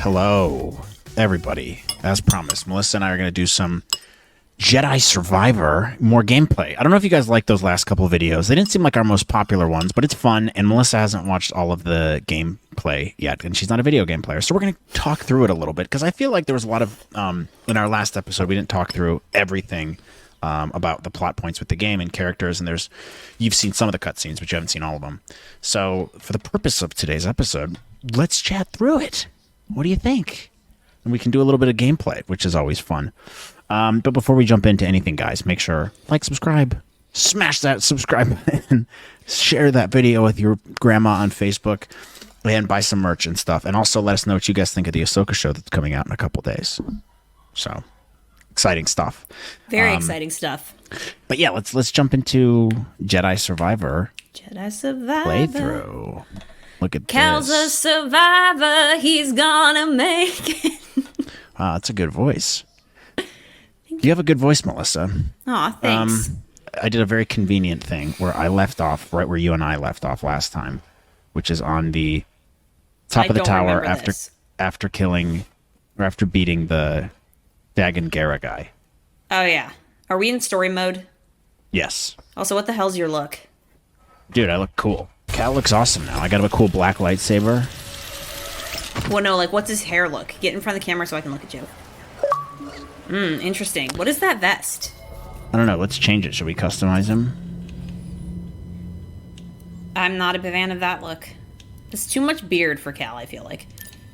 Hello, everybody. As promised, Melissa and I are going to do some Jedi Survivor, more gameplay. I don't know if you guys like those last couple of videos. They didn't seem like our most popular ones, but it's fun, and Melissa hasn't watched all of the gameplay yet, and she's not a video game player, so we're going to talk through it a little bit, because I feel like there was a lot of, in our last episode, we didn't talk through everything about the plot points with the game and characters, and you've seen some of the cutscenes, but you haven't seen all of them. So, for the purpose of today's episode, let's chat through it. What do you think? And we can do a little bit of gameplay, which is always fun. But before we jump into anything, guys, make sure, like, subscribe, smash that subscribe button, share that video with your grandma on Facebook, and buy some merch and stuff. And also let us know what you guys think of the Ahsoka show that's coming out in a couple days. So, exciting stuff. Very exciting stuff. But yeah, let's jump into Jedi Survivor. Jedi Survivor. Playthrough. Look at Cal's this. a survivor. He's gonna make it. Wow, that's a good voice. You have a good voice, Melissa. Aw, thanks. I did a very convenient thing where I left off right where you and I left off last time, which is on the top of the tower after killing or after beating the Dagon Gera guy. Oh, yeah. Are we in story mode? Yes. Also, what the hell's your look? Dude, I look cool. Cal looks awesome now. I got him a cool black lightsaber. Well, no, like, what's his hair look? Get in front of the camera so I can look at you. Interesting. What is that vest? I don't know. Let's change it. Should we customize him? I'm not a fan of that look. It's too much beard for Cal, I feel like.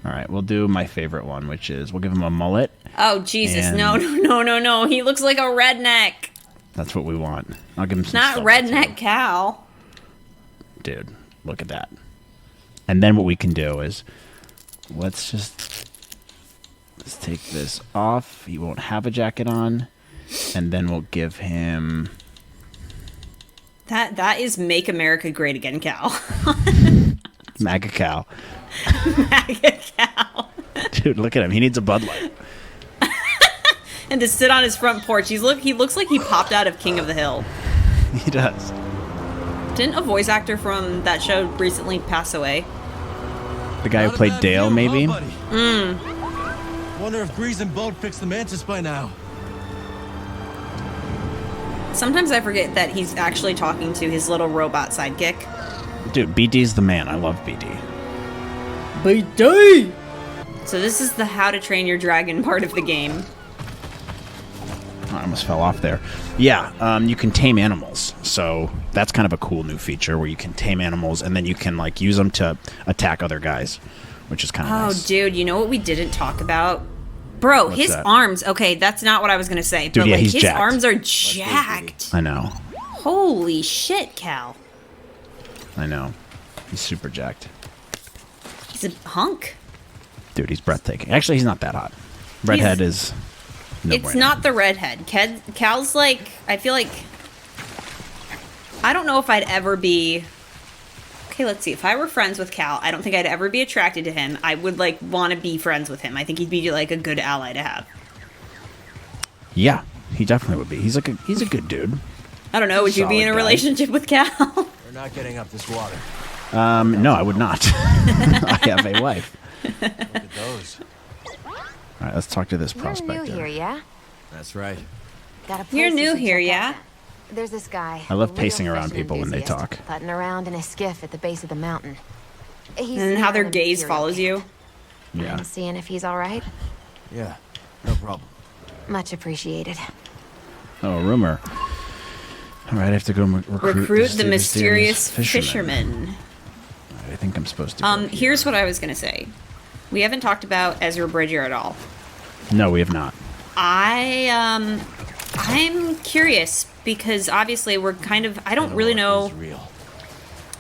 All right, we'll do my favorite one, which is we'll give him a mullet. Oh, Jesus. No. He looks like a redneck. That's what we want. I'll give him some Not stuff redneck too. Cal. Dude, look at that. And then what we can do is let's take this off. He won't have a jacket on. And then we'll give him... That is Make America Great Again, Cal. MAGA Cal. MAGA Cal. Dude, look at him. He needs a Bud Light. And to sit on his front porch. He looks like he popped out of King of the Hill. He does. Didn't a voice actor from that show recently pass away? The guy who played Dale, maybe? Wonder if Grease and Boat fixed the Mantis by now. Sometimes I forget that he's actually talking to his little robot sidekick. Dude, BD's the man. I love BD. BD! So this is the How to Train Your Dragon part of the game. I almost fell off there. Yeah, you can tame animals. So that's kind of a cool new feature where you can tame animals and then you can like use them to attack other guys, which is kind of nice. Oh, dude, you know what we didn't talk about? Bro, his arms. Okay, that's not what I was going to say. Dude, but yeah, like, he's his jacked. arms are jacked. I know. Holy shit, Cal. I know. He's super jacked. He's a hunk. Dude, he's breathtaking. Actually, he's not that hot. Redhead is... No it's bueno. not the redhead. Cal's like... I feel like... I don't know if I'd ever be... Okay, let's see. If I were friends with Cal, I don't think I'd ever be attracted to him. I would, like, want to be friends with him. I think he'd be, like, a good ally to have. Yeah, he definitely would be. He's a good dude. I don't know. Would you be in a relationship with Cal? We're not getting up this water. No, I would not. I have a wife. Look at those. All right, let's talk to this prospector. You're new here, yeah? That's right. Got a place You're you new should here, check yeah? out. There's this guy. I love a real pacing around fishing people when they enthusiast, talk. Putting around in a skiff at the base of the mountain. He's And how their near an gaze Imperial follows you. camp. Yeah. I'm seeing if he's all right. Yeah, no problem. Much appreciated. Oh, a rumor. All right, I have to go Recruit the mysterious fisherman. I think I'm supposed to go here. Here's what I was going to say. We haven't talked about Ezra Bridger at all. No, we have not. I'm curious because obviously we're kind of I don't really know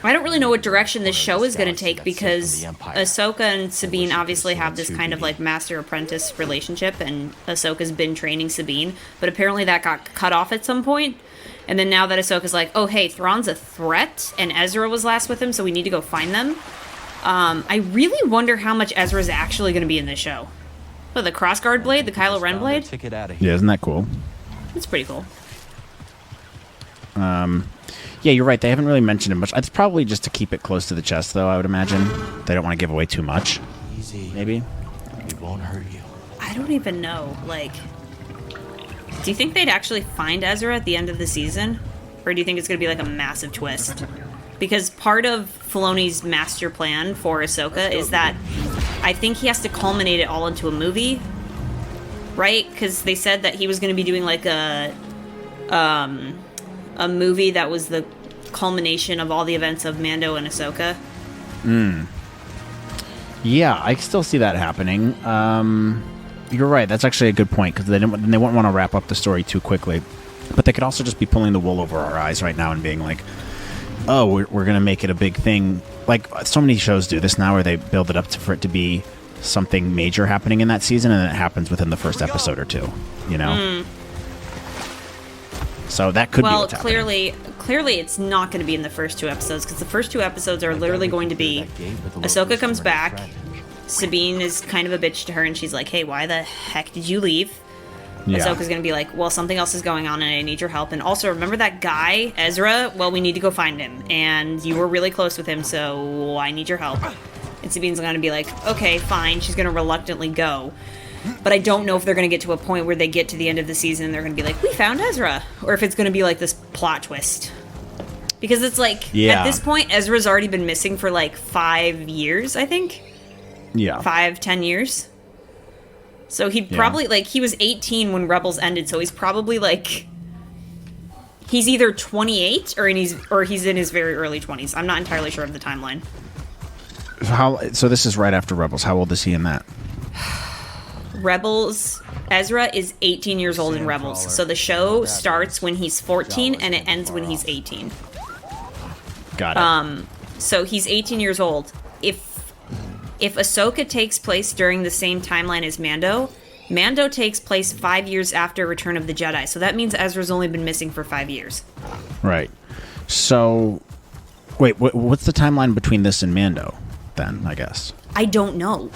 what direction this show is going to take because Ahsoka and Sabine obviously have this kind of like master apprentice relationship and Ahsoka's been training Sabine, but apparently that got cut off at some point. And then now that Ahsoka's like, "Oh, hey, Thrawn's a threat and Ezra was last with him, so we need to go find them." I really wonder how much Ezra's actually going to be in this show. Oh, the crossguard blade, the Kylo Ren blade? Ticket out of here. Yeah, isn't that cool? It's pretty cool. Yeah, you're right. They haven't really mentioned it much. It's probably just to keep it close to the chest, though, I would imagine. They don't want to give away too much. Easy. Maybe. It won't hurt you. I don't even know. Like, do you think they'd actually find Ezra at the end of the season? Or do you think it's going to be like a massive twist? Because part of Filoni's master plan for Ahsoka is that I think he has to culminate it all into a movie. Right? Because they said that he was going to be doing like a movie that was the culmination of all the events of Mando and Ahsoka. Yeah, I still see that happening. You're right. That's actually a good point, because they wouldn't want to wrap up the story too quickly. But they could also just be pulling the wool over our eyes right now and being like, oh, we're going to make it a big thing. Like, so many shows do this now, where they build it up for it to be something major happening in that season, and then it happens within the first episode or two, you know? So that could be what's happening. Clearly it's not going to be in the first 2 episodes, because the first 2 episodes are literally going to be Ahsoka comes back, Sabine is kind of a bitch to her, and she's like, hey, why the heck did you leave? Yeah. Ahsoka's going to be like, well, something else is going on and I need your help. And also, remember that guy, Ezra? Well, we need to go find him. And you were really close with him, so I need your help. And Sabine's going to be like, okay, fine. She's going to reluctantly go. But I don't know if they're going to get to a point where they get to the end of the season and they're going to be like, we found Ezra. Or if it's going to be like this plot twist. Because it's like, at this point, Ezra's already been missing for like 5 years, I think. Yeah. 5-10 years. So he'd probably, like, he was 18 when Rebels ended, so he's probably, like, he's either 28 or he's in his very early 20s. I'm not entirely sure of the timeline. So this is right after Rebels. How old is he in that? Rebels, Ezra is 18 years old in Rebels, so the show starts when he's 14 and it ends when he's 18. Got it. So he's 18 years old. If Ahsoka takes place during the same timeline as Mando, Mando takes place 5 years after Return of the Jedi. So that means Ezra's only been missing for 5 years. Right. So, wait, what's the timeline between this and Mando, then, I guess? I don't know.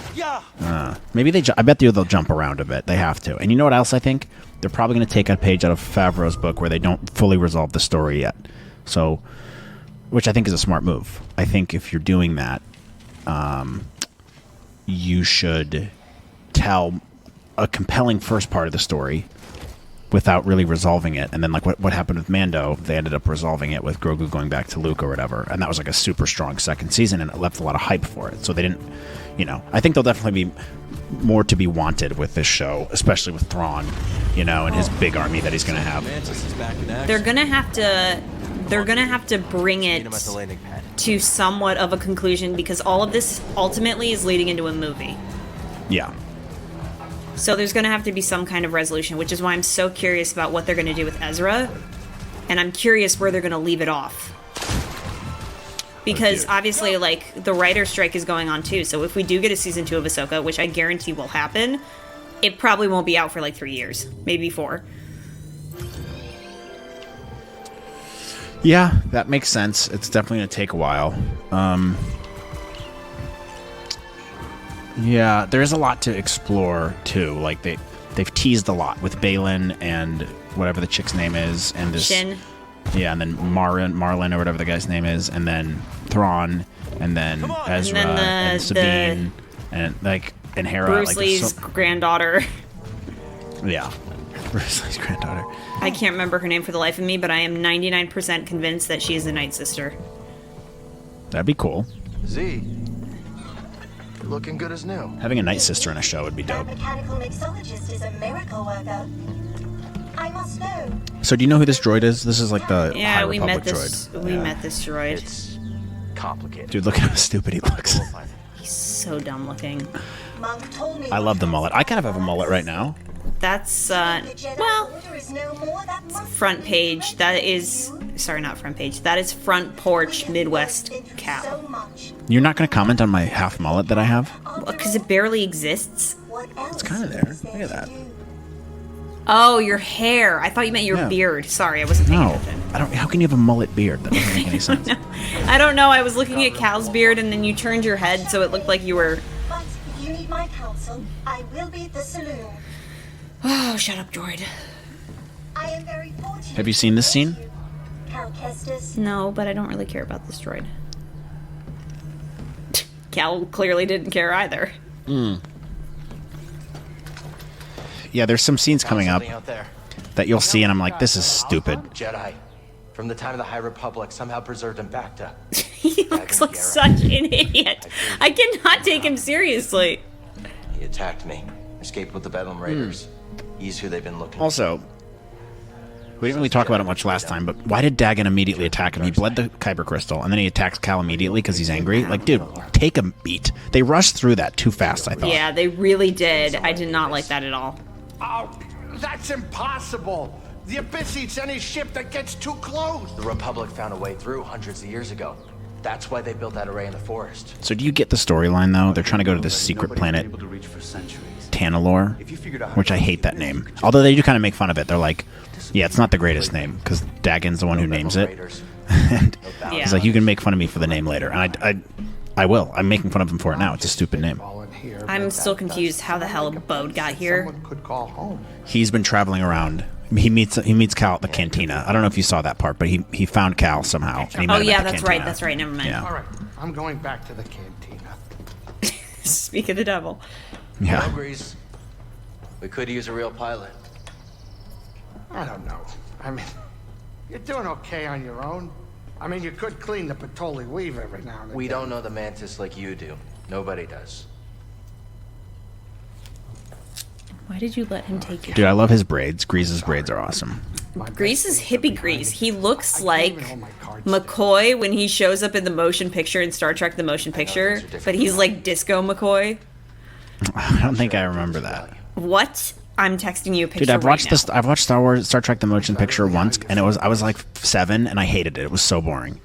Maybe I bet they'll jump around a bit. They have to. And you know what else I think? They're probably going to take a page out of Favreau's book where they don't fully resolve the story yet. So, which I think is a smart move. I think if you're doing that, you should tell a compelling first part of the story without really resolving it. And then, like, what happened with Mando, they ended up resolving it with Grogu going back to Luke or whatever. And that was like a super strong second season, and it left a lot of hype for it. So they didn't, I think there'll definitely be more to be wanted with this show, especially with Thrawn, and his big army that he's going to have. They're going to have to bring it to somewhat of a conclusion, because all of this ultimately is leading into a movie. Yeah. So there's going to have to be some kind of resolution, which is why I'm so curious about what they're going to do with Ezra, and I'm curious where they're going to leave it off. Because obviously, like, the writer's strike is going on too, so if we do get a season 2 of Ahsoka, which I guarantee will happen, it probably won't be out for like 3 years, maybe 4. Yeah, that makes sense. It's definitely going to take a while. Yeah, there's a lot to explore too. Like they've teased a lot with Balin and whatever the chick's name is, and this Shin. Yeah, and then Marlin or whatever the guy's name is, and then Thrawn, and then Ezra, and, then Sabine, and Hera. Bruce Lee's granddaughter. Yeah, Bruce Lee's granddaughter. I can't remember her name for the life of me, but I am 99% convinced that she is the Night Sister. That'd be cool. Z, you're looking good as new. Having a Night Sister in a show would be dope. That mechanical mixologist is a miracle worker. I must know. So do you know who this droid is? This is like the High we Republic met this. droid. We met this droid. It's complicated. Dude, look at how stupid he looks. He's so dumb looking. Monk told me I love the mullet. I kind of have a mullet right now. That's front page. That is not front page. That is front porch Midwest cap. You're not going to comment on my half mullet that I have? Because it barely exists. It's kind of there. Look at that. Oh, your hair. I thought you meant your beard. Sorry, I wasn't paying attention. I don't. How can you have a mullet beard? That doesn't make any sense. I don't know. I was looking at Cal's beard, and then you turned your head, so it looked like you were. But if you need my counsel, I will be at the saloon. Oh, shut up, droid. I am very fortunate. Have you seen this scene? Cal Kestis. No, but I don't really care about this droid. Cal clearly didn't care either. Yeah, there's some scenes coming up Something out there. that you'll see, and I'm like, this is stupid. Jedi. From the time of the High Republic, somehow preserved in Bacta. He looks like such an idiot. I cannot take him seriously. He attacked me. Escaped with the Bedlam Raiders. He's who they've been looking for. Also, we didn't really talk about it much last time, but why did Dagon immediately attack him? He bled the Kyber crystal, and then he attacks Cal immediately because he's angry. Like, dude, take a beat. They rushed through that too fast, I thought. Yeah, they really did. I did not like that at all. Oh, that's impossible. The Abyss eats any ship that gets too close. The Republic found a way through hundreds of years ago. That's why they built that array in the forest. So do you get the storyline, though? They're trying to go to this secret planet, Tanalor, which I hate that name. Although they do kind of make fun of it. They're like, yeah, it's not the greatest name, because Dagon's the one who names it. And he's like, you can make fun of me for the name later. And I will. I'm making fun of him for it now. It's a stupid name. I'm still confused how the hell Bode got here. Someone could call home. He's been traveling around. He meets Cal at the cantina. I don't know if you saw that part, but he found Cal somehow. And he met Oh him yeah, at the that's cantina. right. That's right. Never mind. Yeah. All right, I'm going back to the cantina. Speak of the devil. Yeah. No, Grease. We could use a real pilot. I don't know. I mean, you're doing okay on your own. I mean, you could clean the Patoli weave every now and then. We don't know the Mantis like you do. Nobody does. Why did you let him take you? Dude, I love his braids. Grease's braids are awesome. Grease is hippie Grease. He looks like McCoy when he shows up in the motion picture in Star Trek: The Motion Picture, but he's like Disco McCoy. I don't think I remember that. What? I'm texting you a picture. Dude, I've watched right now. this. I've watched Star Trek: The Motion Picture once, and I was like 7, and I hated it. It was so boring.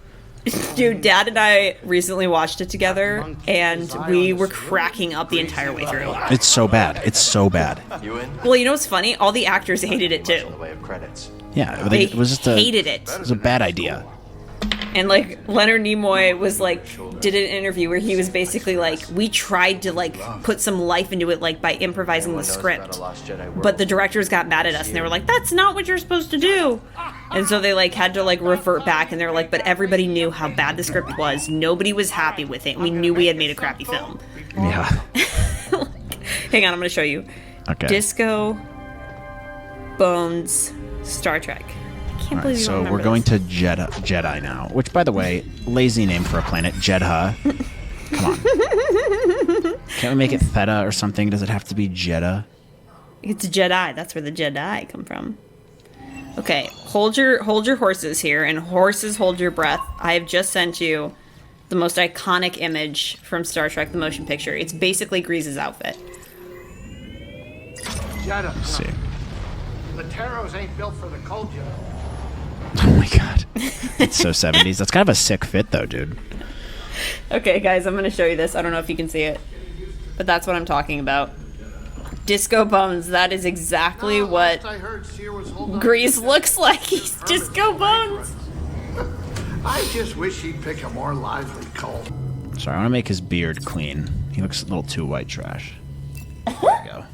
Dude, Dad and I recently watched it together, and we were cracking up the entire way through. It's so bad. It's so bad. You in? Well, you know what's funny? All the actors hated it In the too. way of credits. Yeah, They it was just a hated it. It was a bad idea. And like Leonard Nimoy was like did an interview where he was basically like, we tried to like put some life into it like by improvising the script, but the directors got mad at us and they were like, that's not what you're supposed to do. And so they like had to like revert back, and they were like, but everybody knew how bad the script was. Nobody was happy with it. We knew we had made a crappy film. Yeah. Hang on, I'm gonna show you. Okay. Disco Bones Star Trek. I can't believe you don't So remember we're going this. to Jedi now, which, by the way, lazy name for a planet, Jedha. Come on. Can't we make it Theta or something? Does it have to be Jeddah? It's Jedi. That's where the Jedi come from. Okay, hold your horses here, and horses hold your breath. I have just sent you the most iconic image from Star Trek: The Motion Picture. It's basically Grease's outfit. Jetta, Let's see. the Taros ain't built for the cold, Jetta. Oh my god. It's so 70s. That's kind of a sick fit, though, dude. Okay, guys, I'm going to show you this. I don't know if you can see it, but that's what I'm talking about. Disco Bones. That is exactly what I heard Sear was holding Grease looks like. He's Disco Bones. I just wish he'd pick a more lively colt. Sorry, I want to make his beard clean. He looks a little too white trash. There we go.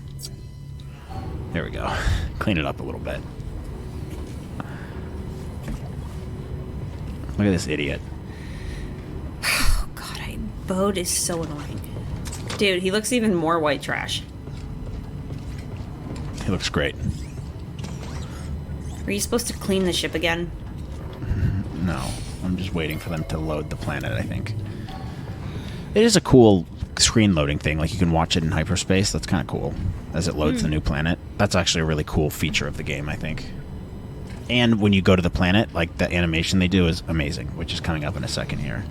There we go. Clean it up a little bit. Look at this idiot. God, Bode is so annoying. Dude, he looks even more white trash. He looks great. Were you supposed to clean the ship again? No, I'm just waiting for them to load the planet, I think. It is a cool screen loading thing. Like, you can watch it in hyperspace. That's kind of cool as it loads the new planet. That's actually a really cool feature of the game, I think. And when you go to the planet, like, the animation they do is amazing, which is coming up in a second here.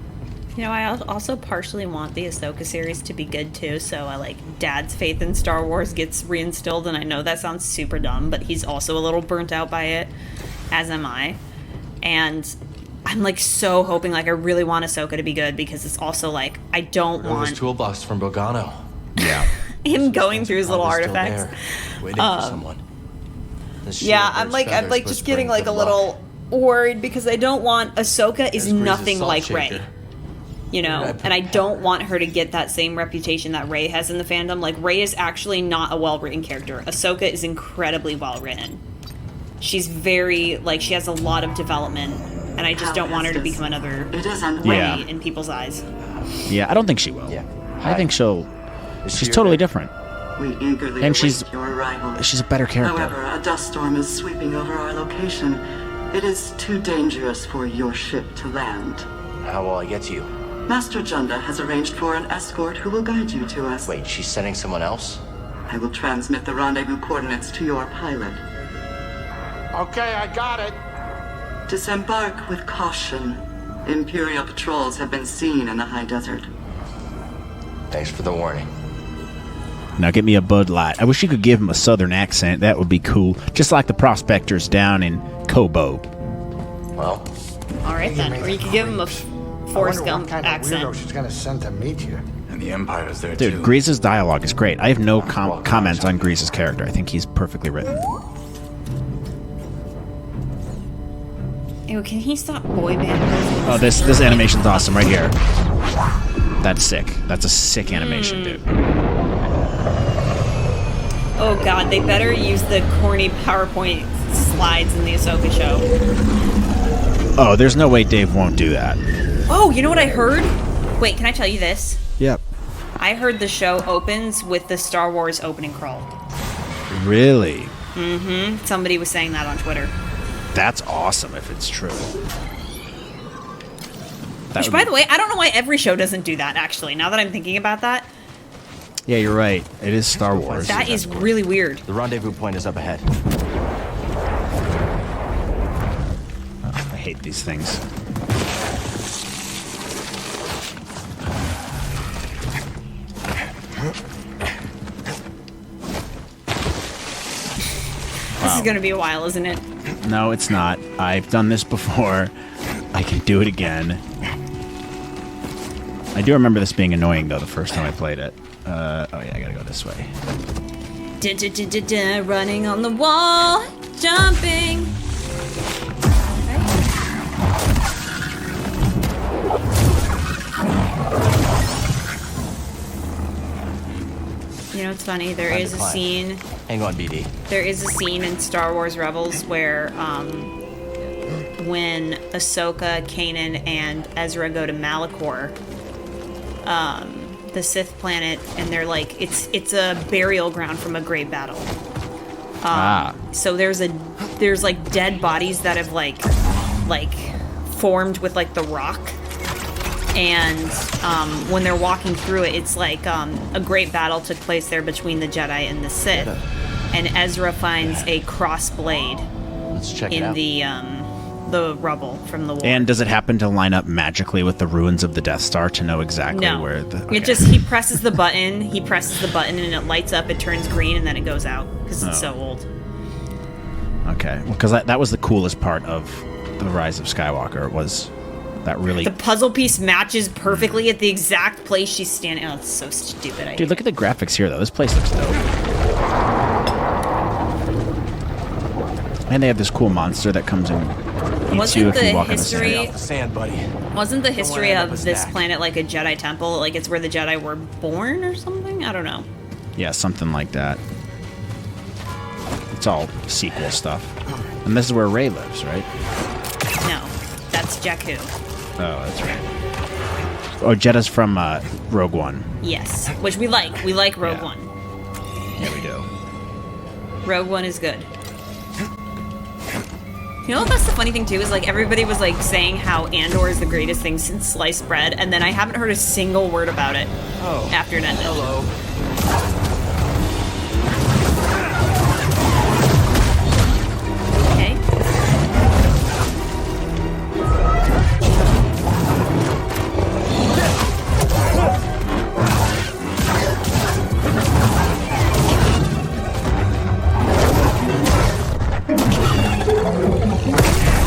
You know, I also partially want the Ahsoka series to be good too, so I like Dad's faith in Star Wars gets reinstilled, and I know that sounds super dumb, but he's also a little burnt out by it, as am I. And I'm like so hoping, like I really want Ahsoka to be good, because it's also like I don't His want toolbox from Bogano. Yeah. him going through his little Probably still artifacts. there, waiting for someone. The shield Yeah, I'm bird's like feathers just whispering getting like good a luck. little worried, because I don't want Ahsoka is There's Grease's nothing salt like shaker. Rey. You know, and I don't want her to get that same reputation that Rey has in the fandom. Like, Rey is actually not a well-written character. Ahsoka is incredibly well-written. She's very, like, she has a lot of development, and I just don't want her to become another Rey Yeah. in people's eyes. Yeah, I don't think she will. Yeah. I think she'll... Is She's she totally okay? different. We eagerly And await your arrival. she's a better character. However, a dust storm is sweeping over our location. It is too dangerous for your ship to land. How will I get to you? Master Junda has arranged for an escort who will guide you to us. Wait, she's sending someone else? I will transmit the rendezvous coordinates to your pilot. Okay, I got it. Disembark with caution. Imperial patrols have been seen in the high desert. Thanks for the warning. Now get me a Bud Light. I wish you could give him a southern accent. That would be cool. Just like the prospectors down in Kobo. Well, All right then, or you could give him a Forrest Gump kind of accent. weirdo she's gonna send to meet you. And the Empire's there Dude, too. Grease's dialogue is great. I have no comments on Grease's character. I think he's perfectly written. Ew, can he stop boy band? Oh, this animation's awesome right here. That's sick. That's a sick animation, dude. Oh god, they better use the corny PowerPoint slides in the Ahsoka show. Oh, there's no way Dave won't do that. Oh, you know what I heard? Wait, can I tell you this? Yep. I heard the show opens with the Star Wars opening crawl. Really? Mm-hmm. Somebody was saying that on Twitter. That's awesome if it's true. Which, by the way, I don't know why every show doesn't do that, actually, now that I'm thinking about that. Yeah, you're right. It is Star Wars. That is really weird. the rendezvous point is up ahead. I hate these things. This is gonna be a while, isn't it? No, it's not. I've done this before. I can do it again. I do remember this being annoying, though, the first time I played it. Oh, yeah, I gotta go this way. Running on the wall, jumping. You know, it's funny. There Time is to a climb. scene. Hang on, BD. There is a scene in Star Wars Rebels where, when Ahsoka, Kanan, and Ezra go to Malachor, the Sith planet, and they're like, it's a burial ground from a great battle. So there's like dead bodies that have like formed with like the rock. And when they're walking through it, it's like a great battle took place there between the Jedi and the Sith. And Ezra finds a crossblade Let's check it in out. the rubble from the war. And does it happen to line up magically with the ruins of the Death Star to know exactly No. where the... It just, he presses the button, and it lights up, it turns green, and then it goes out, because it's so old. Okay, well, because that was the coolest part of The Rise of Skywalker, was that really... The puzzle piece matches perfectly at the exact place she's standing. Oh, it's so stupid. I Dude, look at the graphics here, though. This place looks dope. And they have this cool monster that comes and eats you if you walk on the sand. Off the sand, buddy. Wasn't the history end up of a this snack. planet like a Jedi temple? Like it's where the Jedi were born or something? I don't know. Yeah, something like that. It's all sequel stuff. And this is where Rey lives, right? No, that's Jakku. Oh, that's right. Oh, Jedda's from Rogue One. Yes, which we like. We like Rogue Yeah. One. Yeah, we do. Rogue One is good. You know, that's the funny thing too, is like everybody was like saying how Andor is the greatest thing since sliced bread, and then I haven't heard a single word about it after it ended. Hello. Okay.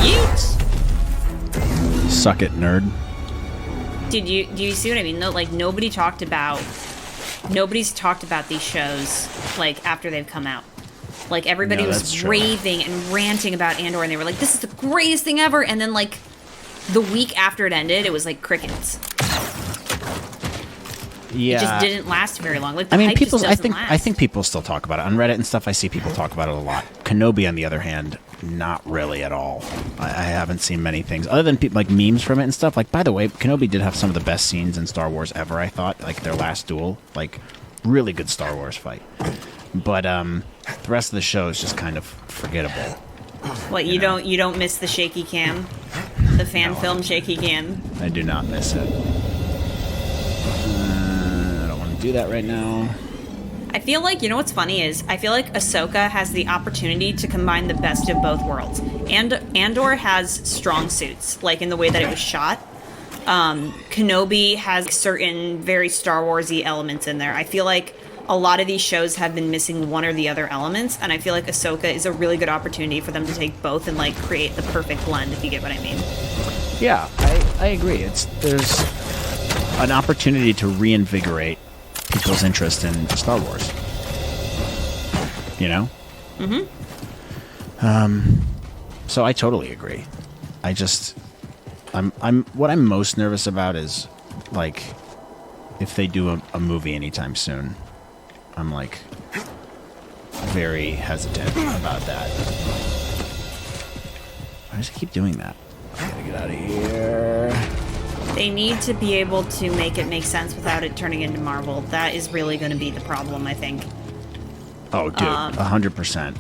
Yeet! Suck it, nerd. Do you see what I mean? No, like nobody's talked about these shows like after they've come out. Like everybody No, that's was true. raving and ranting about Andor, and they were like, "This is the greatest thing ever." And then like the week after it ended, it was like crickets. Yeah. It just didn't last very long. Like the I mean, hype people. just I doesn't think last. people still talk about it on Reddit and stuff. I see people talk about it a lot. Kenobi, on the other hand, not really at all. I haven't seen many things other than like memes from it and stuff. Like, by the way, Kenobi did have some of the best scenes in Star Wars ever. I thought, like their last duel, like really good Star Wars fight. But the rest of the show is just kind of forgettable. What, you don't miss the shaky cam? The fan film shaky cam? I do not miss it. I don't want to do that right now. I feel like, you know what's funny is, I feel like Ahsoka has the opportunity to combine the best of both worlds. And Andor has strong suits, like in the way that it was shot. Kenobi has certain very Star Wars-y elements in there. I feel like a lot of these shows have been missing one or the other elements, and I feel like Ahsoka is a really good opportunity for them to take both and like create the perfect blend, if you get what I mean. Yeah, I agree. There's an opportunity to reinvigorate people's interest in Star Wars. You know? Mm-hmm. So I totally agree. What I'm most nervous about is, like, if they do a movie anytime soon. I'm, like, very hesitant about that. Why does it keep doing that? I gotta get out of here. They need to be able to make it make sense without it turning into Marvel. That is really going to be the problem, I think. Oh, dude, 100%.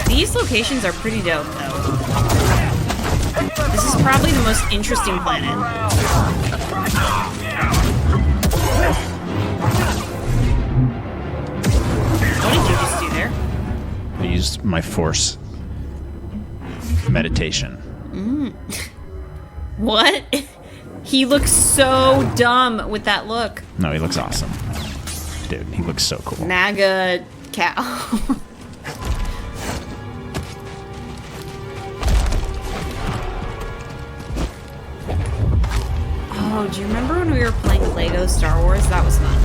These locations are pretty dope, though. This is probably the most interesting planet. What did you just do there? I used my Force meditation. What? He looks so dumb with that look. No, he looks awesome. Dude, he looks so cool. MAGA cow. Oh, do you remember when we were playing Lego Star Wars? That was fun.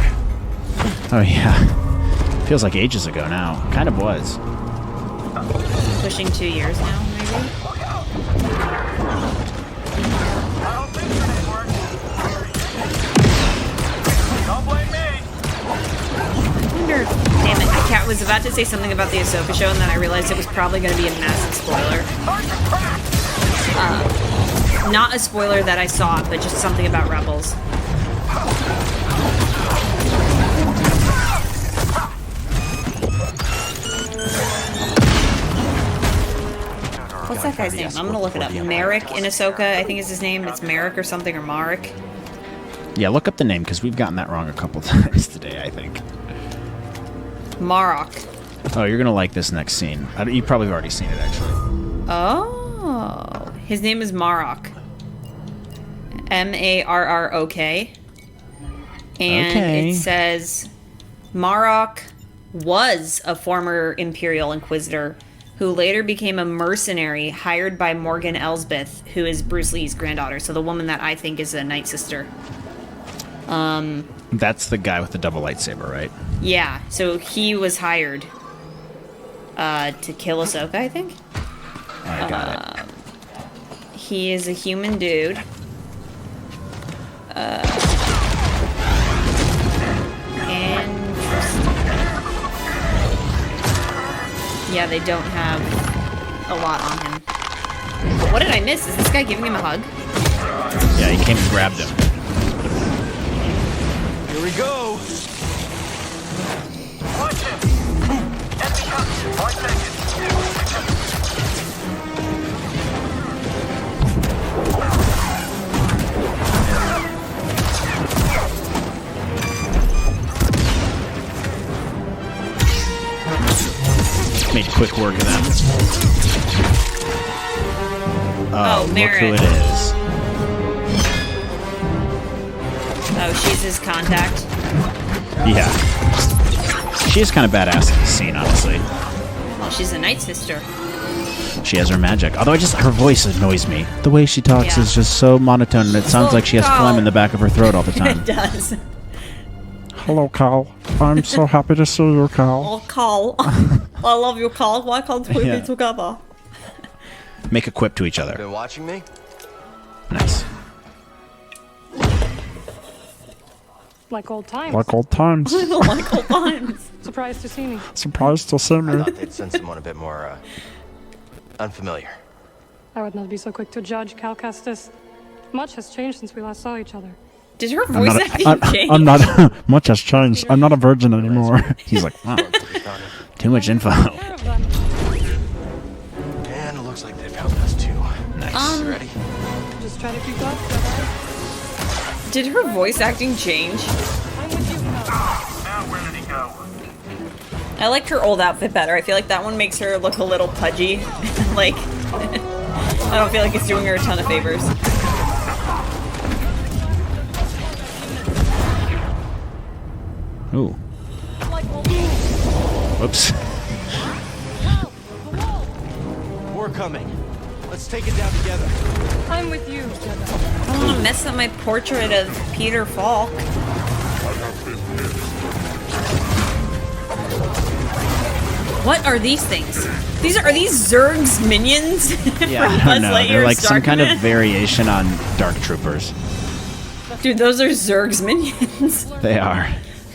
Oh, yeah. Feels like ages ago now. Kind of was. Pushing 2 years now, maybe? I wonder... Damn it, I was about to say something about the Ahsoka show, and then I realized it was probably going to be a massive spoiler. Not a spoiler that I saw, but just something about Rebels. What's that guy's name? I'm gonna look it up. Merrick in Ahsoka, I think is his name. It's Merrick or something, or Marek. Yeah, look up the name, because we've gotten that wrong a couple times today, I think. Marok. Oh, you're going to like this next scene. You've probably already seen it, actually. Oh. His name is Marok. M-A-R-R-O-K. And it says, Marok was a former Imperial Inquisitor who later became a mercenary hired by Morgan Elsbeth, who is Bruce Lee's granddaughter. So the woman that I think is a Night Sister. That's the guy with the double lightsaber, right? Yeah, so he was hired to kill Ahsoka, I think. I got it. He is a human dude. Interesting. Yeah, they don't have a lot on him. What did I miss? Is this guy giving him a hug? Yeah, he came and grabbed him. Here we go. Watch him. Enemy coming. 1 second. Made quick work of them. Oh, look Merritt. who it is. Oh, she's his contact. Yeah. She is kind of badass in this scene, honestly. Well, she's a Night Sister. She has her magic. Although her voice annoys me. The way she talks is just so monotone, and it sounds like she has phlegm in the back of her throat all the time. It does. Hello, Cal. I'm so happy to see you, Cal. Oh, Carl. I love you, Carl. Why can't we Yeah. be together? Make a quip to each other. Been watching me? Nice. Like old times. Like old times. Like old times. Surprised to see me. Surprised to see I me. thought they'd send someone a bit more, unfamiliar. I would not be so quick to judge, Cal Kestis. Much has changed since we last saw each other. Did her voice acting change? I'm not. Much has changed. I'm not a virgin anymore. He's like, wow, too much info. And it looks like they found us too. Nice. Ready? Just try to keep up. Did her voice acting change? I'm with you, Cal. Now where did he go? I liked her old outfit better. I feel like that one makes her look a little pudgy. Like, I don't feel like it's doing her a ton of favors. Ooh. Whoops. More coming. Let's take it down together. I'm with you, Jedi. I don't want to mess up my portrait of Peter Falk. What are these things? Are these Zerg's minions? Yeah, From I Buzz don't know. Lightyear's They're like some kind of Dark variation on Dark Troopers. Dude, those are Zerg's minions. They are.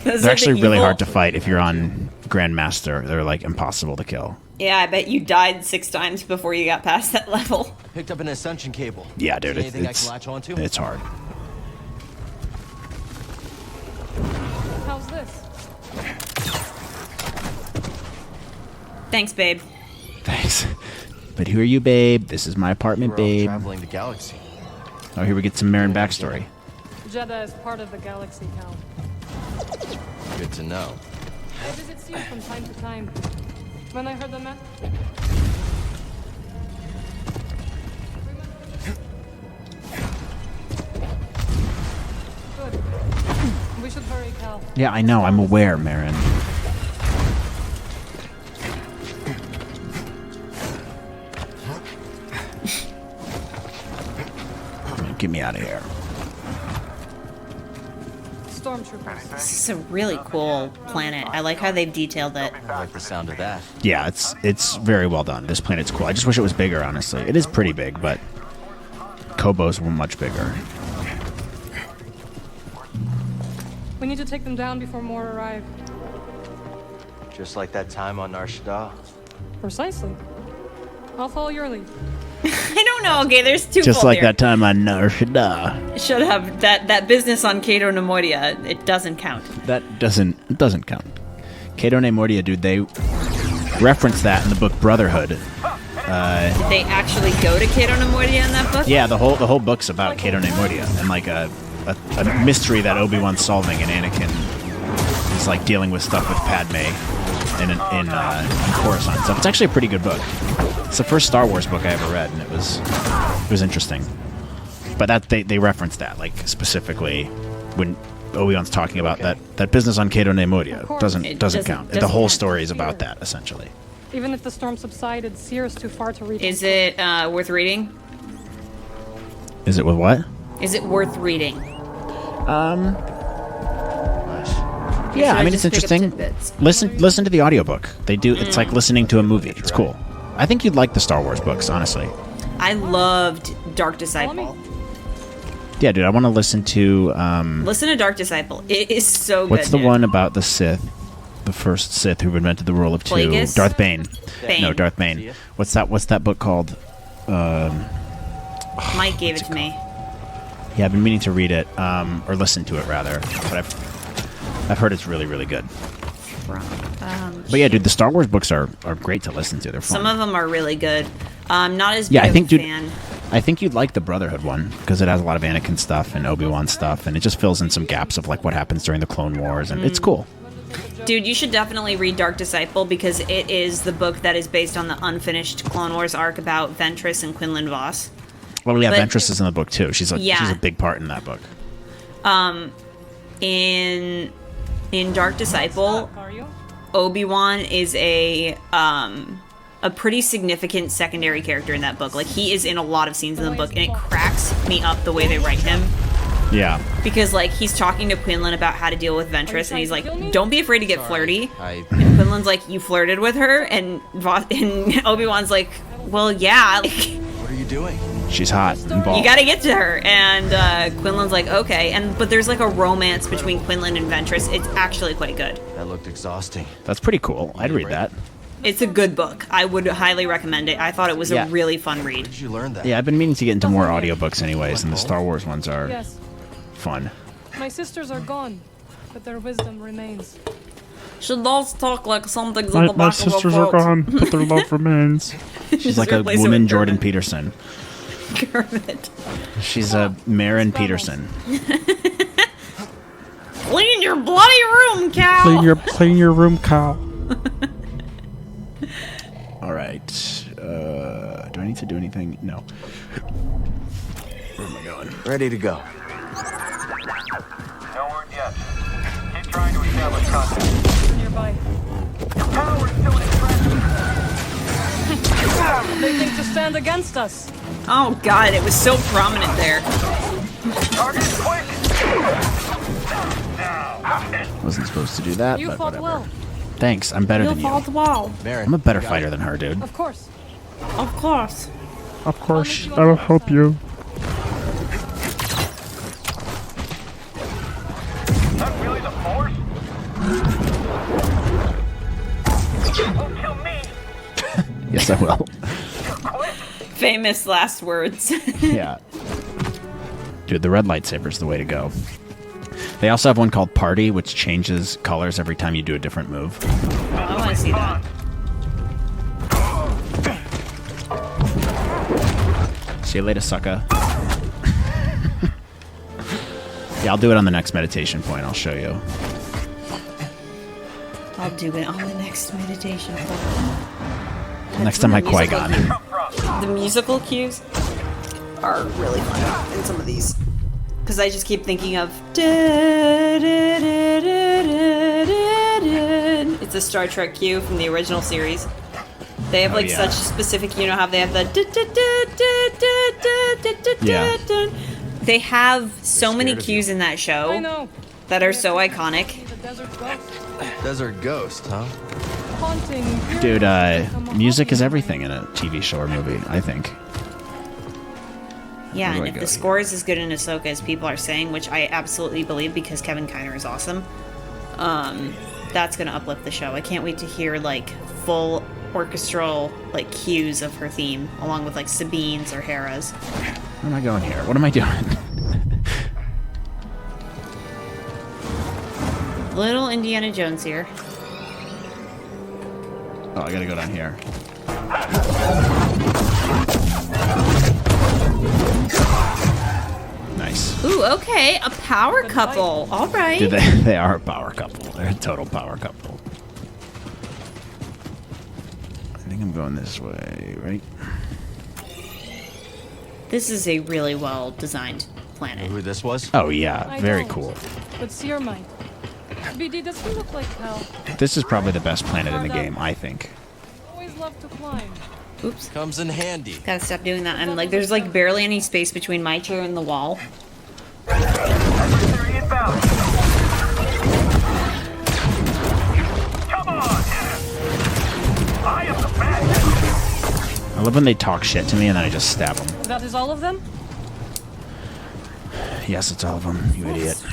Those They're are actually the really evil- hard to fight if you're on Grandmaster. They're like impossible to kill. Yeah, I bet you died 6 times before you got past that level. I picked up an ascension cable. Yeah, dude, See anything I it's can latch onto? it's hard. How's this? Thanks, babe. Thanks. But who are you, babe? This is my apartment, We're all babe. traveling the galaxy. Oh, here we get some Marin backstory. Jeddah is part of the galaxy, Cal. Good to know. I visit you from time to time. When I heard the man. Good. We should hurry, Cal. Yeah, I know. I'm aware, Marin. Get me out of here. Stormtroopers. This is a really cool planet. I like how they've detailed it. I like the sound of that. Yeah, it's very well done. This planet's cool. I just wish it was bigger, honestly. It is pretty big, but Kobos were much bigger. We need to take them down before more arrive. Just like that time on Nar Shaddaa. Precisely. I'll follow your lead. I don't know. Okay, there's two. Just like that time on Nar Shaddaa. Should have that business on Cato Nemoidia. It doesn't count. That doesn't count. Cato Neimoidia, dude, they reference that in the book Brotherhood. Did they actually go to Cato Nemoidia in that book? Yeah, the whole book's about Cato Neimoidia and like a mystery that Obi-Wan's solving, and Anakin is like dealing with stuff with Padme in Coruscant stuff. It's actually a pretty good book. It's the first Star Wars book I ever read, and it was interesting. But that they reference that like specifically when Obi-Wan's talking about that business on Cato Neimoidia. Doesn't count. The whole story is about that essentially. Even if the storm subsided, Seer is too far to reach. Is it worth reading? Is it with what? Is it worth reading? Yeah, I mean it's interesting. Listen to the audiobook. They do. It's like listening to a movie. It's cool. I think you'd like the Star Wars books, honestly. I loved Dark Disciple. Yeah, dude, I want to listen to. Listen to Dark Disciple. It is so good. What's the dude. one about the Sith? The first Sith who invented the rule of two. Plagueis? Darth Bane. Bane. No, Darth Bane. What's that book called? Mike gave it to me. Yeah, I've been meaning to read it, or listen to it rather. But I've heard it's really, really good. But yeah, dude, the Star Wars books are great to listen to. They're fun. Some of them are really good. Not as big Yeah, I think, of dude, a fan. I think you'd like the Brotherhood one because it has a lot of Anakin stuff and Obi-Wan stuff, and it just fills in some gaps of like what happens during the Clone Wars, and it's cool. Dude, you should definitely read Dark Disciple because it is the book that is based on the unfinished Clone Wars arc about Ventress and Quinlan Voss. Well, yeah, But- Ventress is in the book too. She's a big part in that book. In Dark Disciple, Are you? Obi-Wan is a pretty significant secondary character in that book. Like, he is in a lot of scenes in the book, and it cracks me up the way they write him. Yeah. Because, like, he's talking to Quinlan about how to deal with Ventress, and he's like, don't be afraid to get flirty. I And Quinlan's like, you flirted with her? And Obi-Wan's like, well, yeah. Like, What are you doing? She's hot and bald. you gotta get to her. And Quinlan's like, okay. But there's, like, a romance between Quinlan and Ventress. It's actually quite good. That looked exhausting. That's pretty cool. I'd read that. It's a good book. I would highly recommend it. I thought it was Yeah. a really fun read. Did you learn that? Yeah, I've been meaning to get into more audiobooks anyways, and the Star Wars ones are Yes. fun. My sisters are gone, but their wisdom remains. She does talk like something's My, my sisters are gone, but their love remains. She's like a woman Jordan Peterson. Kermit. She's a Marin Peterson. Clean your bloody room, Cal! Clean your room, Cal. Alright. Do I need to do anything? No. Where am I going? Ready to go. No word yet. Keep trying to establish contact. Nearby. Power's still in They think to stand against us. Oh god, it was so prominent there. Target quick! Wasn't supposed to do that, You but fought whatever. well. Thanks, I'm better than you. Well. I'm a better fighter than her, dude. Of course. Of course. Of course, I will help you. Not really the force? Won't kill me! Yes, I will. Famous last words. Yeah. Dude, the red lightsaber's the way to go. They also have one called Party, which changes colors every time you do a different move. Oh, I want to see that. See you later, sucker. Yeah, I'll do it on the next meditation point. I'll show you. I'll do it on the next meditation point. Next time I Qui-Gon. The musical cues are really fun in some of these. Because I just keep thinking of... It's a Star Trek cue from the original series. They have like such specific, you know how they have the... Yeah. They have so many cues in that I show know. that are so iconic. The desert ghost. Desert ghost, huh? Haunting. Dude, music is everything in a TV show or movie, I think. Yeah, Where do and I if go the here? score is as good in Ahsoka as people are saying, which I absolutely believe because Kevin Kiner is awesome, that's gonna uplift the show. I can't wait to hear like full orchestral like cues of her theme, along with like Sabine's or Hera's. Where am I going here? What am I doing? Little Indiana Jones here. Oh, I gotta go down here. Nice. Ooh, okay, a power couple. All right. Dude, they are a power couple. They're a total power couple. I think I'm going this way, right? This is a really well designed planet. Who this was? Oh yeah, I very don't, cool. But Seer might. BD, does he look like hell? This is probably the best planet in the game, I think. Always love to climb. Oops. Comes in handy. Gotta stop doing that. And like, there's like barely any space between my chair and the wall. Adversary inbound! Come on! I am the best! I love when they talk shit to me and then I just stab them. That is all of them? Yes, it's all of them, you idiot.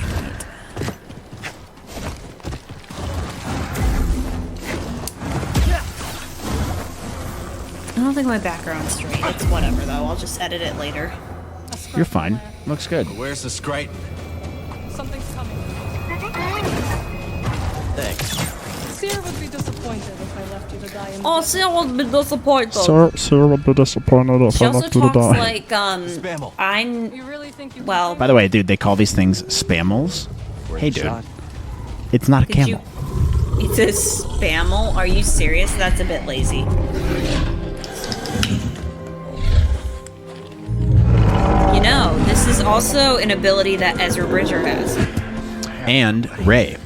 I don't think my background's straight. It's whatever though. I'll just edit it later. You're fine. Looks good. Where's the Scryton? Something's coming. Thanks. Seer would be disappointed if I left you to die in Oh, Sarah would be disappointed. Sarah would be disappointed if She I also left you to talks die. like, Spammel. I'm... You really think you Well... By the way, dude, they call these things spammels. Hey, dude. Shot. It's not a Did you... camel. It's a spammel? Are you serious? That's a bit lazy. You know, this is also an ability that Ezra Bridger has. And Rey.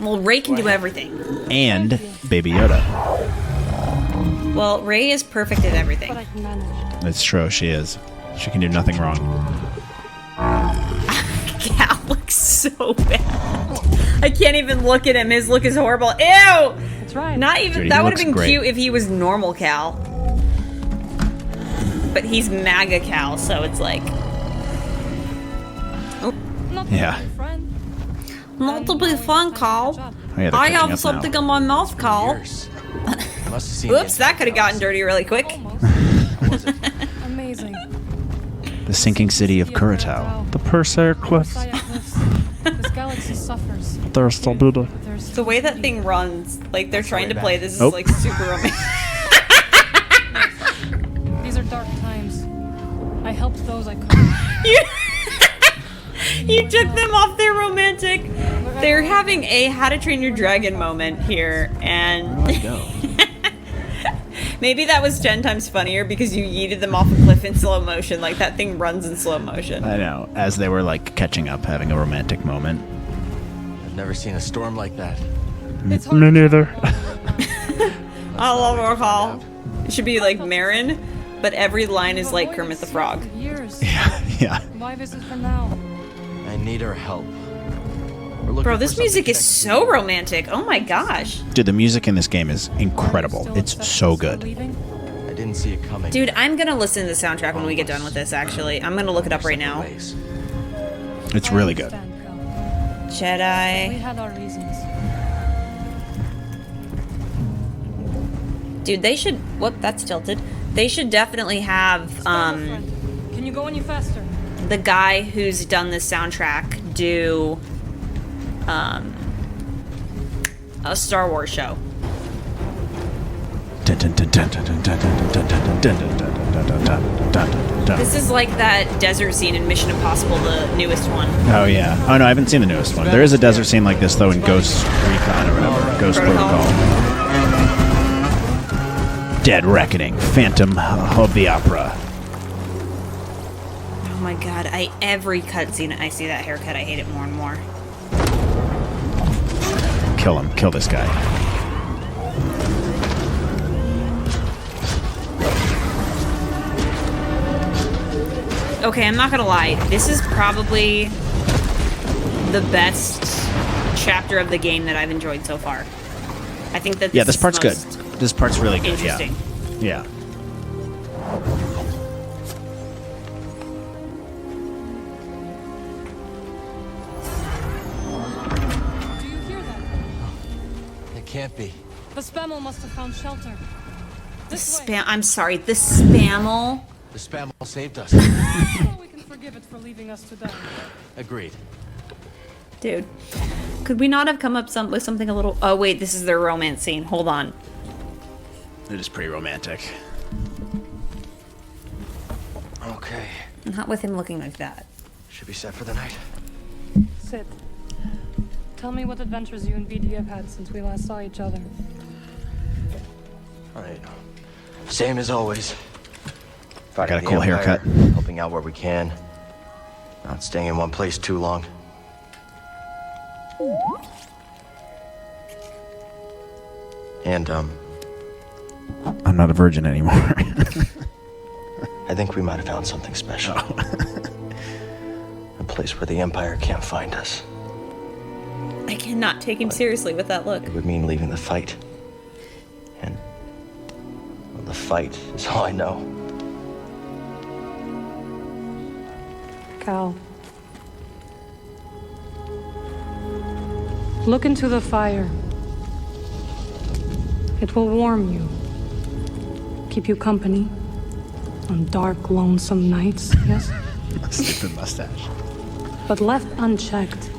Well, Rey can do everything. And Baby Yoda. Well, Rey is perfect at everything. But I can manage. It's true, she is. She can do nothing wrong. Cal looks so bad. I can't even look at him. His look is horrible. Ew! That's right. Not even... Dude, he that would have looks been great. cute if he was normal Cal. But he's MAGA Cal, so it's like... Not Yeah. to be friend. Not to be fun, Cal. Oh, yeah, they're I catching have up something now. on my mouth, Cal. Years. Must have seen Oops, that could have gotten dirty really quick. Almost. Amazing. The sinking city of Kuratau. The Perseer Cliffs. Messiah Cliffs. This galaxy suffers. They're still beauty. There's The way that thing runs, like they're trying to play this is Oh. like super romantic. These are dark times. I helped those I could. You took them off their romantic. They're having a How to Train Your Dragon moment here, and maybe that was 10 times funnier because you yeeted them off a cliff in slow motion. Like that thing runs in slow motion. I know. As they were like catching up, having a romantic moment. I've never seen a storm like that. It's hard Me to neither. I love our call. It should be like Marin, but every line is like Kermit the Frog. Years. Yeah. Why visit for now? I need her help. We're looking Bro, for this something music is connected so romantic. Oh my gosh. Dude, the music in this game is incredible. Still It's upset so for good. leaving? to- I didn't see it coming. Dude, I'm gonna listen to the soundtrack when we get done with this, actually. I'm gonna look it up right now. Ways. It's I really good. understand, Cal. We Jedi. had our reasons. Dude, they should... Whoop, that's tilted. They should definitely have, Friend, can you go any faster? the guy who's done this soundtrack do, a Star Wars show. This is like that desert scene in Mission Impossible, the newest one. Oh yeah. Oh no, I haven't seen the newest one. There is a desert scene like this though in Ghost Recon or whatever. Ghost Protocol. Protocol. Dead Reckoning, Phantom of the Opera. Oh my god, every cutscene I see that haircut, I hate it more and more. Kill him. Kill this guy. Okay, I'm not gonna lie. This is probably the best chapter of the game that I've enjoyed so far. I think that Yeah, this is part's good. most This part's really good. Yeah. interesting. Yeah. Do you hear that? It can't be. The Spammel must have found shelter. This way. Spam. I'm sorry. The Spammel. The spam all saved us. Oh, we can forgive it for leaving us to die. Agreed. Dude, could we not have come up with something a little... Oh, wait, this is their romance scene. Hold on. It is pretty romantic. Okay. Not with him looking like that. Should be set for the night. Sid, tell me what adventures you and BD have had since we last saw each other. All right. Same as always. Got a Fighting the cool Empire, haircut. Helping out where we can. Not staying in one place too long. And, I'm not a virgin anymore. I think we might have found something special. A place where the Empire can't find us. I cannot take him seriously with that look. It would mean leaving the fight. And well, the fight is all I know. Cal. Look into the fire. It will warm you. Keep you company on dark, lonesome nights, yes? Stupid mustache. But left unchecked,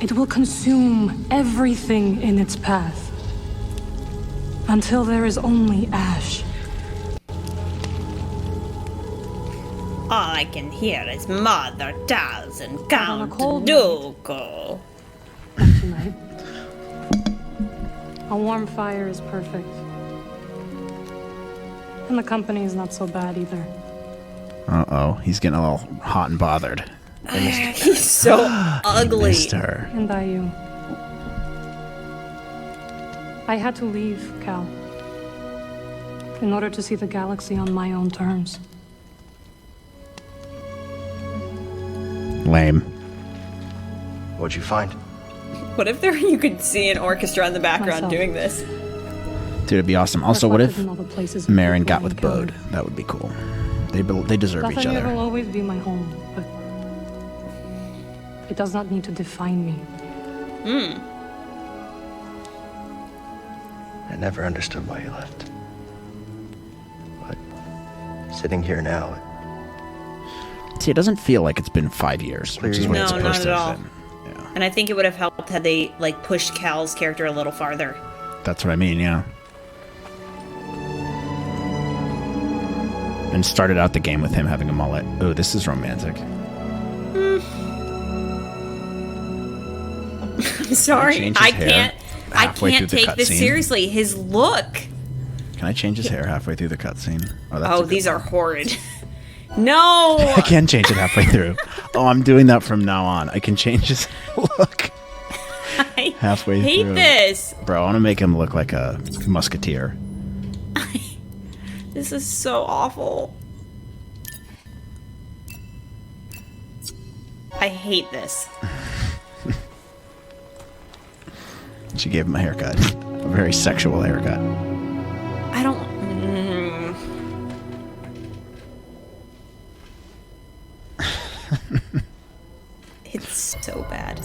it will consume everything in its path until there is only ash. All I can hear is Mother Tals and on a Count cold Dooku. Not tonight. A warm fire is perfect. And the company is not so bad either. Uh-oh. He's getting a little hot and bothered. He's so ugly. Missed her. And I you. I had to leave, Cal. In order to see the galaxy on my own terms. Lame. What'd you find? What if you could see an orchestra in the background Myself. doing this? Dude, it'd be awesome. Also, what if Reflected in all the places Marin people got with encountered. Bode? That would be cool. They deserve each Dathomir will other. always be my home, but it does not need to define me. I never understood why you left. But sitting here now, See, it doesn't feel like it's been 5 years, which is what No, it's not supposed at to all. have been. And I think it would have helped had they, like, pushed Cal's character a little farther. That's what I mean, yeah. And started out the game with him having a mullet. Oh, this is romantic. I'm sorry. I can't take this seriously. His look. Can I change his hair halfway through the cutscene? Oh, these are horrid. No! I can change it halfway through. Oh, I'm doing that from now on. I can change his look halfway through. I hate this. Bro, I want to make him look like a musketeer. This is so awful. I hate this. She gave him a haircut. A very sexual haircut. I don't... It's so bad.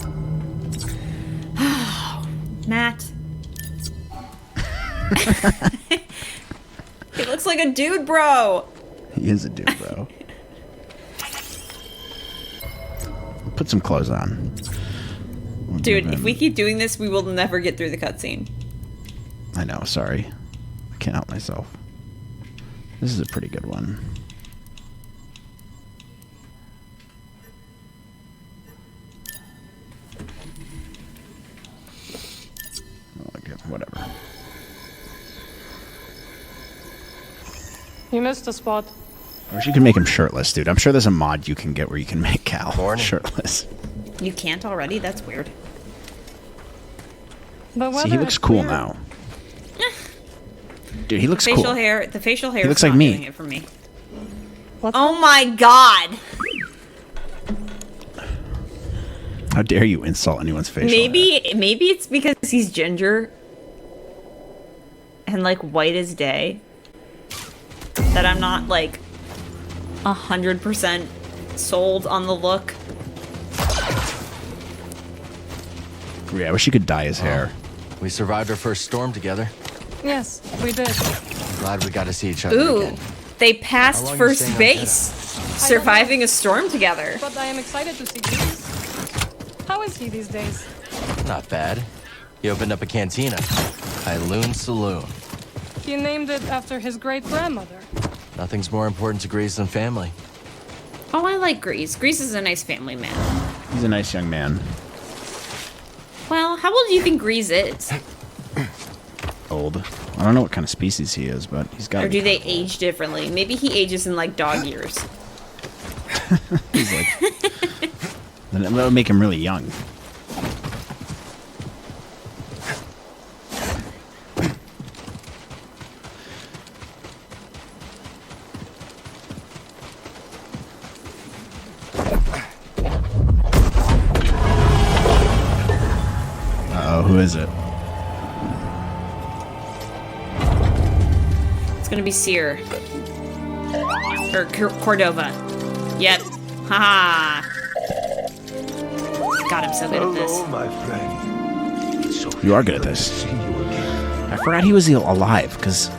Matt. He looks like a dude, bro. He is a dude, bro. Put some clothes on. Dude, if we keep doing this, we will never get through the cutscene. I know, sorry. I can't help myself. This is a pretty good one. Okay, whatever. You missed a spot. I wish you could make him shirtless, dude. I'm sure there's a mod you can get where you can make Cal shirtless. You can't already? That's weird. See, he looks cool now. Dude, he looks facial cool. hair. The facial hair. He looks is like not me. Doing it for me. Oh my god! How dare you insult anyone's facial hair? Maybe it's because he's ginger and like white as day that I'm not like 100% sold on the look. Yeah, I wish you could dye his hair. We survived our first storm together. Yes, we did. I'm glad we got to see each other Ooh, again. they passed first base, surviving a storm together. But I am excited to see Grease. How is he these days? Not bad. He opened up a cantina, Kailoon Saloon. He named it after his great-grandmother. Nothing's more important to Grease than family. Oh, I like Grease. Grease is a nice family man. He's a nice young man. Well, how old do you think Grease is? Old. I don't know what kind of species he is, but he's got. Or do they age differently? Maybe he ages in like dog years. He's like. Then that would make him really young. Uh-oh, who is it? It's gonna be Seer. Or Cordova. Yep. Haha. God, I'm so good at this. my friend. You are good at this. I forgot he was alive, because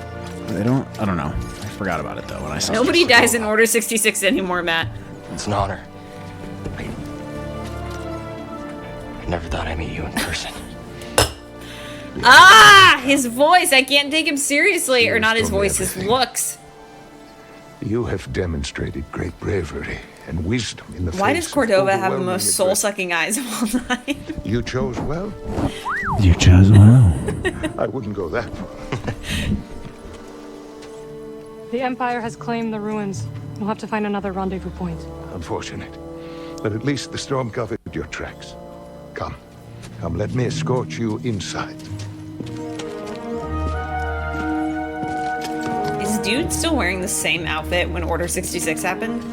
I don't know. I forgot about it, though, when I saw Nobody dies in Order 66 anymore, Matt. It's an honor. I never thought I'd meet you in person. Ah! His voice! I can't take him seriously. Or not his voice, his looks. You have demonstrated great bravery and wisdom in the Why face does Cordova of have the overwhelming most soul-sucking eyes of all time? You chose well. You chose well. I wouldn't go that far. The Empire has claimed the ruins. We'll have to find another rendezvous point. Unfortunate. But at least the storm covered your tracks. Come. Come, let me escort you inside. Is dude still wearing the same outfit when Order 66 happened?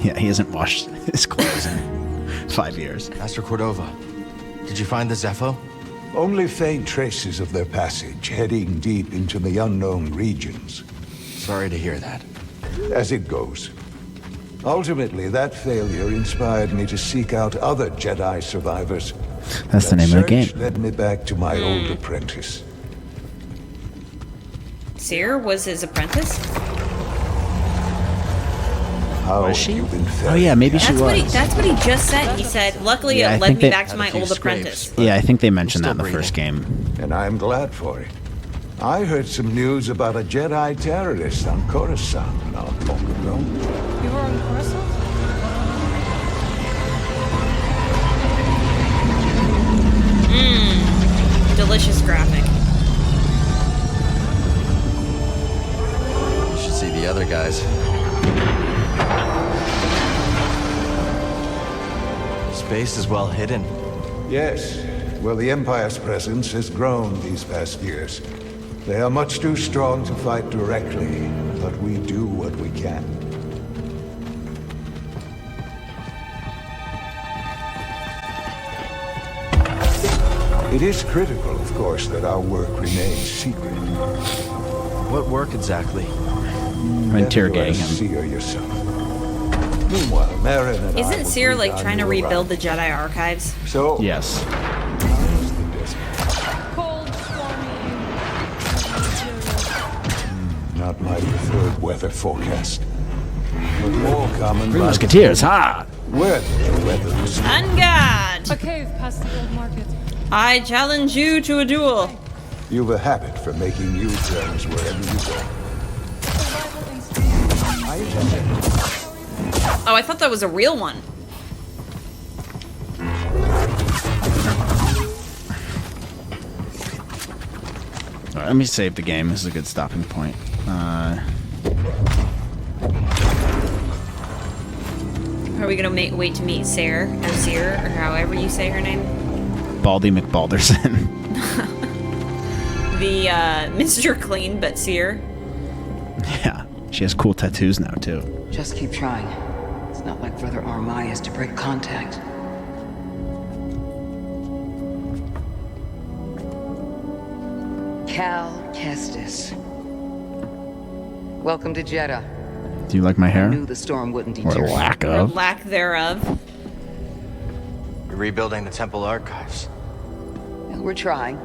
Yeah, he hasn't washed his clothes in 5 years. Master Cordova, did you find the Zepho? Only faint traces of their passage, heading deep into the unknown regions. Sorry to hear that. As it goes. Ultimately, that failure inspired me to seek out other Jedi survivors. That's the name of the game. Led me back to my old apprentice. Seer was his apprentice? How Was she? you've been Oh yeah, maybe she was. That's what he just said. He said, "Luckily, Yeah, I it led think me they back to had my a few old scrapes, apprentice." Yeah, I think they mentioned that in the Still first game. And I'm glad for it. I heard some news about a Jedi terrorist on Coruscant not long ago. You were on Coruscant? Delicious graphic. You should see the other guys. Space is well hidden. Yes. Well, the Empire's presence has grown these past years. They are much too strong to fight directly, but we do what we can. It is critical, of course, that our work remains secret. What work exactly? Interrogating him. Seer yourself. Meanwhile, Marin and I Isn't will Seer be like on trying to your rebuild the right. Jedi archives? So, Yes. how's the desert? Cold, stormy. Not my preferred weather forecast. But more common Three by Musketeers, ha! weather weathers. On guard! A cave past the old market. I challenge you to a duel. You've a habit for making new friends wherever you go. Survival instinct. I intend Oh, I thought that was a real one. Alright, let me save the game. This is a good stopping point. Are we gonna wait to meet Seer, or Seer, or however you say her name? Baldy McBalderson. The Mr. Clean but Seer. Yeah, she has cool tattoos now too. Just keep trying. It's not like Brother Armai is to break contact. Cal Kestis. Welcome to Jeddah. Do you like my hair? I knew the storm wouldn't Or deter you. lack Or of. lack thereof. You're rebuilding the temple archives. And we're trying.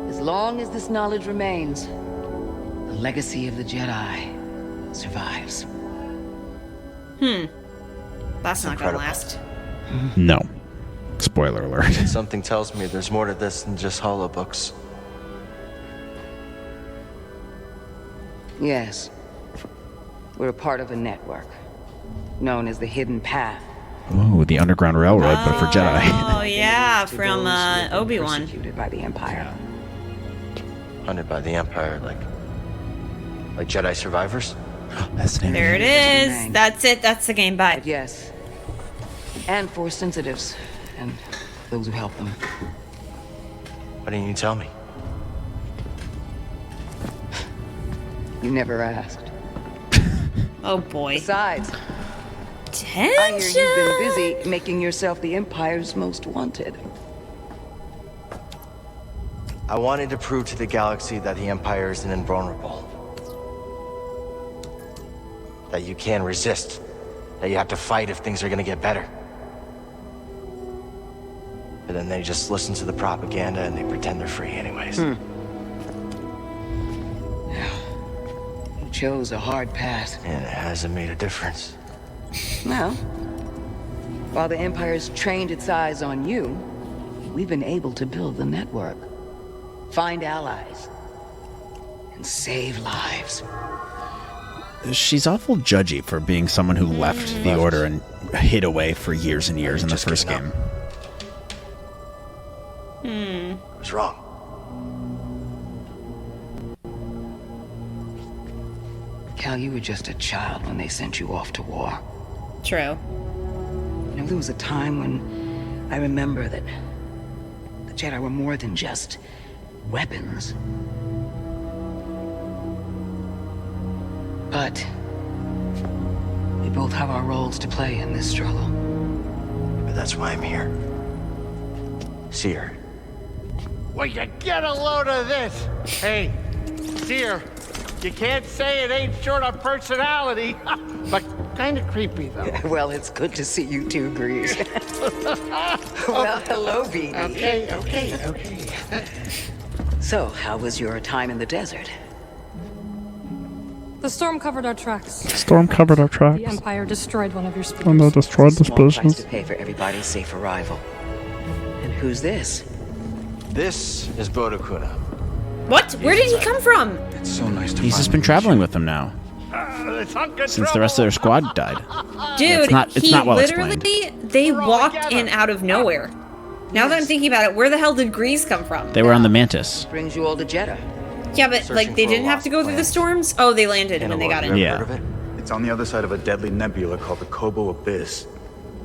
As long as this knowledge remains, the legacy of the Jedi survives. That's not incredible. gonna last. No. Spoiler alert. Something tells me there's more to this than just holobooks. Yes. We're a part of a network known as the Hidden Path. Oh, the Underground Railroad, but for Jedi. Oh yeah, To from those who have been Obi-Wan. persecuted by the Empire. Hunted by the Empire, like Jedi survivors? That's the name. There it is. That's it. That's the game. Bye. But yes. And Force sensitives. And those who help them. Why didn't you tell me? You never asked. Oh boy. Besides, Tension. I hear you've been busy making yourself the Empire's most wanted. I wanted to prove to the galaxy that the Empire isn't invulnerable. That you can resist. That you have to fight if things are gonna get better. But then they just listen to the propaganda and they pretend they're free anyways. You chose a hard path. And it hasn't made a difference. Now, while the Empire's trained its eyes on you, we've been able to build the network. Find allies. And save lives. She's awful judgy for being someone who left the Order and hid away for years and years in the first game. I was wrong. Cal, you were just a child when they sent you off to war. True. You know, there was a time when I remember that the Jedi were more than just weapons. But we both have our roles to play in this struggle. But that's why I'm here. See her. Well, you get a load of this. Hey, Seer, you can't say it ain't short on personality, but kind of creepy, though. Well, it's good to see you too, Grease. Well, hello, BD. Okay. So, how was your time in the desert? The storm covered our tracks. Storm covered our tracks. The Empire destroyed one of your speakers. And they destroyed the Small price species. to pay for everybody's safe arrival. And who's this? This is Bodokuna. What? Where did he come from? It's so nice to He's just been traveling with them now since the rest of their squad died. Dude, it's not well explained. They walked in out of nowhere. Now that I'm thinking about it, where the hell did Grease come from? They were on the Mantis. Brings you all to Jeddah. Yeah, but like they didn't have to go through the storms? Oh, they landed when they got in. Yeah. Heard of it? It's on the other side of a deadly nebula called the Kobo Abyss.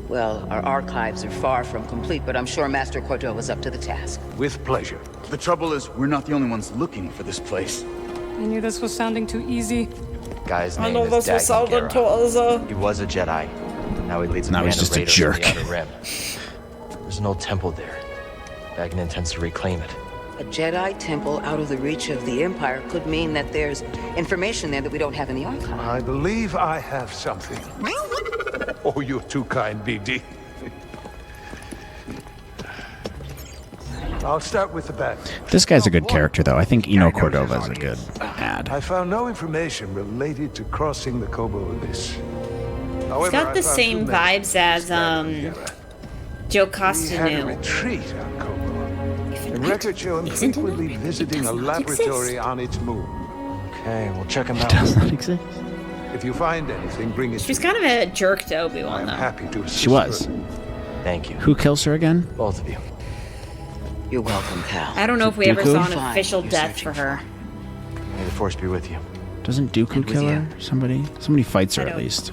Well, our archives are far from complete, but I'm sure Master Cordova's up to the task. With pleasure. The trouble is, we're not the only ones looking for this place. I knew this was sounding too easy. Guy's name is Dagon. He was a Jedi. Now he leads a Now band he's just of a raiders jerk. on the Outer Rim. There's an old temple there. Dagon intends to reclaim it. A Jedi temple out of the reach of the Empire could mean that there's information there that we don't have in the archive. I believe I have something. Oh, you're too kind, BD. I'll start with the bat. This guy's a good character, though. I think Eno Cordova's a good ad. I found no information related to crossing the Kobo Abyss. However, He's got I the found same two men vibes as Joe We had a Costanu. retreat on Kobo. The records show him frequently visiting a laboratory on its moon. Okay, we'll check him out. Does not exist. If you find anything, bring it She's to me. kind of a jerk to Obi-Wan, I'm though. happy to assist. She was. Thank you. Who kills her again? Both of you. You're welcome, Cal. I don't know if we ever Dooku? saw an official death for her. May the Force be with you. Doesn't Dooku kill her? Somebody fights her I at don't- least.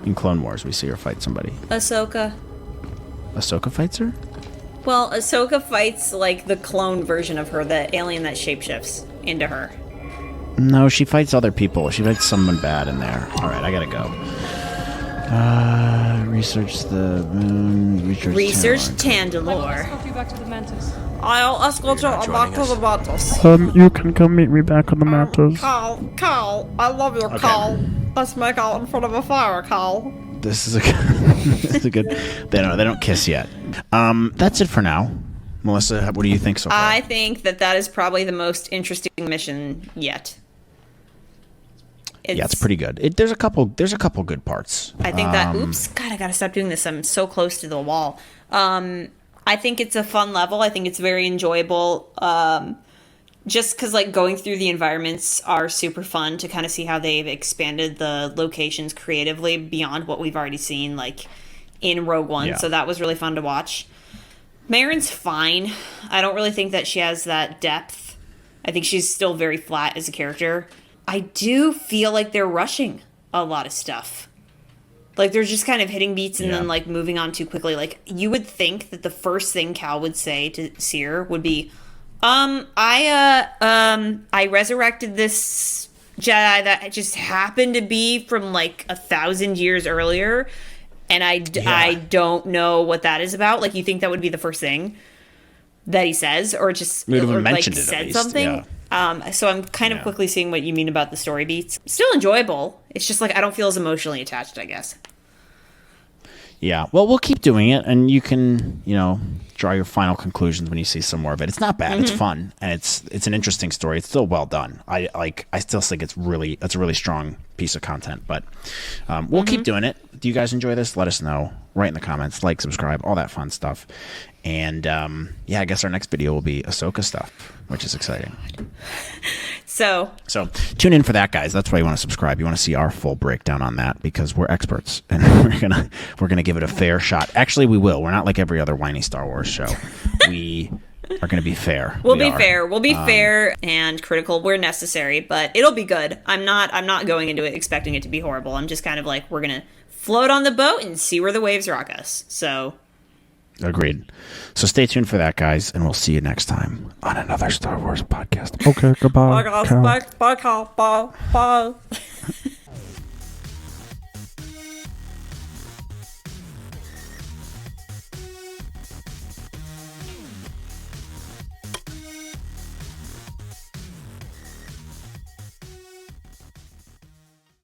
In Clone Wars, we see her fight somebody. Ahsoka. Ahsoka fights her? Well, Ahsoka fights like the clone version of her, the alien that shapeshifts into her. No, she fights other people. She fights someone bad in there. All right, I gotta go. Research the moon. Research Michael, Tandalore. escort you back to the Mantis. I'll escort you back to the Mantis. You can come meet me back on the Mantis. Carl, I love you, Okay. Carl. Let's make out in front of a fire, Carl. This is a good. This is a good. They don't kiss yet. That's it for now. Melissa, what do you think so far? I think that is probably the most interesting mission yet. Yeah, it's pretty good. There's a couple good parts. I think that. Oops, God, I gotta stop doing this. I'm so close to the wall. I think it's a fun level. I think it's very enjoyable. Just because like going through the environments are super fun to kind of see how they've expanded the locations creatively beyond what we've already seen like in Rogue One. Yeah. So that was really fun to watch. Marin's fine. I don't really think that she has that depth. I think she's still very flat as a character. I do feel like they're rushing a lot of stuff. Like they're just kind of hitting beats and then like moving on too quickly. Like you would think that the first thing Cal would say to Seer would be, I resurrected this Jedi that just happened to be from like 1,000 years earlier, and I don't know what that is about. Like you think that would be the first thing that he says, or just We would have or, like mentioned it at said least, something. yeah. So I'm kind of quickly seeing what you mean about the story beats. Still enjoyable. It's just like I don't feel as emotionally attached, I guess. Yeah, well, we'll keep doing it, and you can, draw your final conclusions when you see some more of it. It's not bad. It's fun, and it's an interesting story. It's still well done. I still think it's a really strong piece of content. But we'll keep doing it. Do you guys enjoy this? Let us know. Write in the comments, like, subscribe, all that fun stuff. And I guess our next video will be Ahsoka stuff, which is exciting. So tune in for that, guys. That's why you want to subscribe. You want to see our full breakdown on that because we're experts and we're gonna give it a fair shot. Actually, we will. We're not like every other whiny Star Wars show. We are going to be fair. We'll be fair. We'll be fair and critical where necessary, but it'll be good. I'm not going into it expecting it to be horrible. I'm just kind of like we're gonna float on the boat and see where the waves rock us. So. Agreed. So stay tuned for that, guys, and we'll see you next time on another Star Wars podcast. Okay, goodbye. Bye, guys. Bye, Carl. Bye.